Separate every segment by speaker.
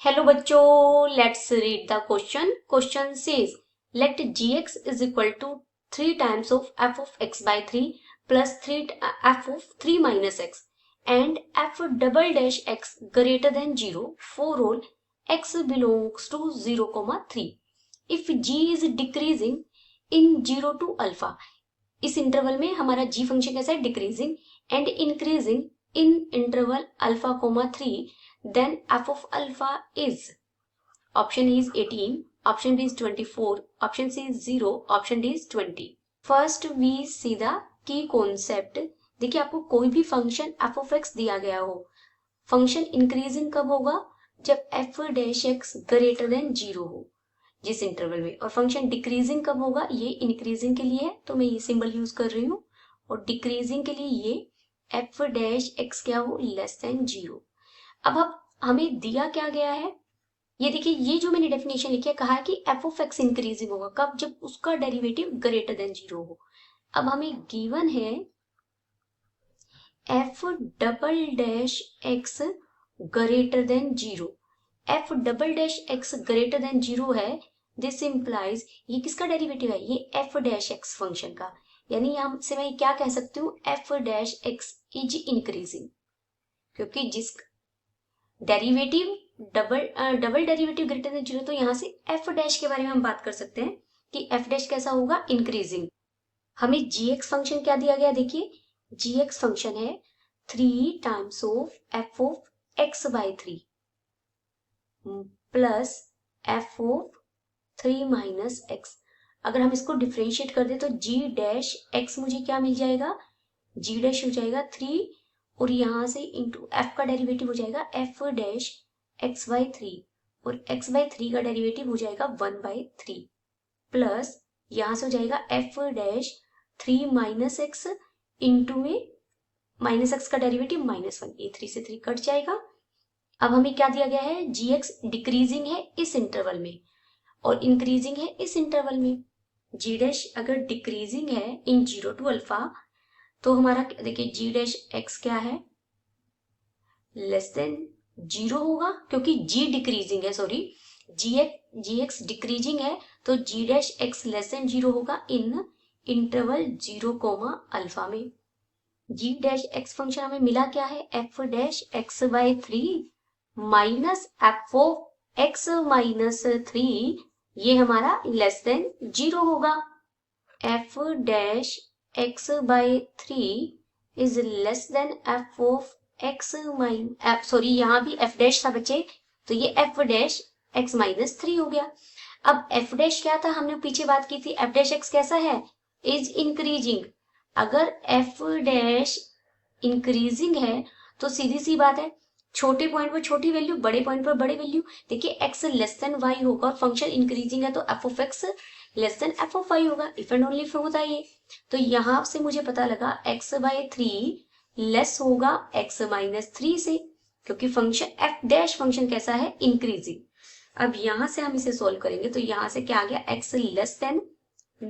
Speaker 1: Hello बच्चों, let's read the question. Question says let gx is equal to 3 times of f of x by 3 plus 3 f of 3 minus x and f double dash x greater than 0 for all x belongs to 0, 3. If g is decreasing in 0 to alpha, इस interval में हमारा g function कैसा है, decreasing, and increasing in interval alpha coma 3, then f of alpha is option A is 18, option B is 24, option C is 0, option D is 20. First we see the key concept. देखिए, आपको कोई भी function f of x दिया गया हो, function increasing कब होगा, जब f dash x greater than 0 हो जिस इंटरवल में, और फंक्शन डिक्रीजिंग कब होगा, ये इंक्रीजिंग के लिए है तो मैं ये सिंबल यूज कर रही हूँ, और डिक्रीजिंग के लिए ये f डैश x क्या हो, लेस देन 0. अब हमें दिया क्या गया है, ये देखिए, ये जो मैंने डेफिनेशन लिखी है, कहा है कि f ऑफ x इंक्रीजिंग होगा कब, जब उसका डेरिवेटिव ग्रेटर देन 0 हो. अब हमें गिवन है f double dash x greater than 0. f double dash x greater than 0 है, दिस इंप्लाइज ये किसका डेरिवेटिव है, ये f डैश x फंक्शन का. यानी यहाँ से मैं क्या कह सकती हूँ, f dash x is increasing, क्योंकि जिस derivative double derivative greater than 0, तो यहाँ से f डैश के बारे में हम बात कर सकते हैं कि f डैश कैसा होगा, इंक्रीजिंग. हमें gx फंक्शन क्या दिया गया, देखिए gx फंक्शन है 3 times of f of x by 3 plus f of 3 minus x. अगर हम इसको डिफ्रेंशिएट कर दे तो g डैश x मुझे क्या मिल जाएगा, g डैश हो जाएगा 3, और यहाँ से इंटू f का डेरिवेटिव हो जाएगा f डैश x बाई 3, और x बाई 3 का डेरिवेटिव हो जाएगा 1 बाई 3, प्लस यहाँ से हो जाएगा f dash 3 minus x into में माइनस एक्स का डेरिवेटिव -1, ये 3 से 3 कट जाएगा. अब हमें क्या दिया गया है, gx डिक्रीजिंग है इस इंटरवल में और इंक्रीजिंग है इस इंटरवल में. g डैश अगर डिक्रीजिंग है इन 0 टू अल्फा, तो हमारा देखिए g डैश x क्या है, लेस देन 0 होगा, क्योंकि g डिक्रीजिंग है, सॉरी gx डिक्रीजिंग है, तो g dash x less than 0 होगा इन इंटरवल 0 कोमा अल्फा में. g डैश x फंक्शन हमें मिला क्या है, f dash x by 3 minus f of x minus 3, ये हमारा लेस देन 0 होगा. f dash x by 3 is less than f of x minus, sorry यहाँ भी f डैश था बच्चे, तो ये f डैश x माइनस 3 हो गया. अब f डैश क्या था, हमने पीछे बात की थी, f डैश x कैसा है, इज इंक्रीजिंग. अगर f डैश इंक्रीजिंग है तो सीधी सी बात है, छोटे पॉइंट पर छोटी वैल्यू, बड़े पॉइंट पर बड़े वैल्यू. देखिए x लेस देन y होगा और फंक्शन इंक्रीजिंग है, तो f of x less than f of y होगा. इफ एंड ओनली इफ होता है ये, तो यहां से मुझे पता लगा x बाई 3 लेस होगा x माइनस 3 से, क्योंकि फंक्शन f डैश फंक्शन कैसा है, इंक्रीजिंग. अब यहां से हम इसे सोल्व करेंगे, तो यहां से क्या आ गया, x लेस देन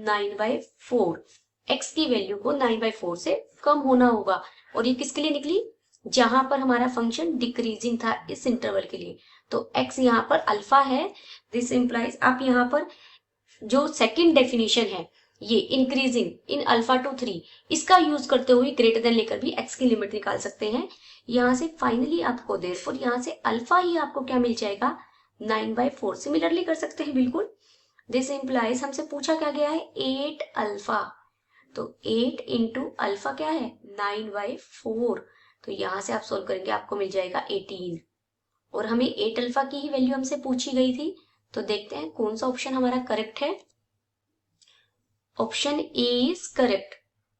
Speaker 1: 9/4, x की वैल्यू को 9/4 से कम होना होगा, और ये किसके लिए निकली, जहां पर हमारा फंक्शन डिक्रीजिंग था इस इंटरवल के लिए, तो x यहाँ पर अल्फा है. दिस इंप्लाइज आप यहाँ पर जो सेकंड डेफिनेशन है, ये इंक्रीजिंग इन अल्फा टू 3, इसका यूज करते हुए ग्रेटर देन लेकर भी x की लिमिट निकाल सकते हैं. यहाँ से फाइनली आपको देयरफॉर यहाँ से अल्फा ही आपको क्या मिल जाएगा, 9/4. सिमिलरली कर सकते हैं बिल्कुल. दिस इंप्लाइज हमसे पूछा क्या गया है, 8 अल्फा, तो 8 इंटू अल्फा क्या है, 9/4. तो यहां से आप सोल्व करेंगे, आपको मिल जाएगा 18, और हमें 8 अल्फा की ही वैल्यू हमसे पूछी गई थी. तो देखते हैं कौन सा ऑप्शन हमारा करेक्ट है. Option A is correct.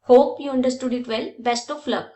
Speaker 1: Hope you understood it well. Best of luck.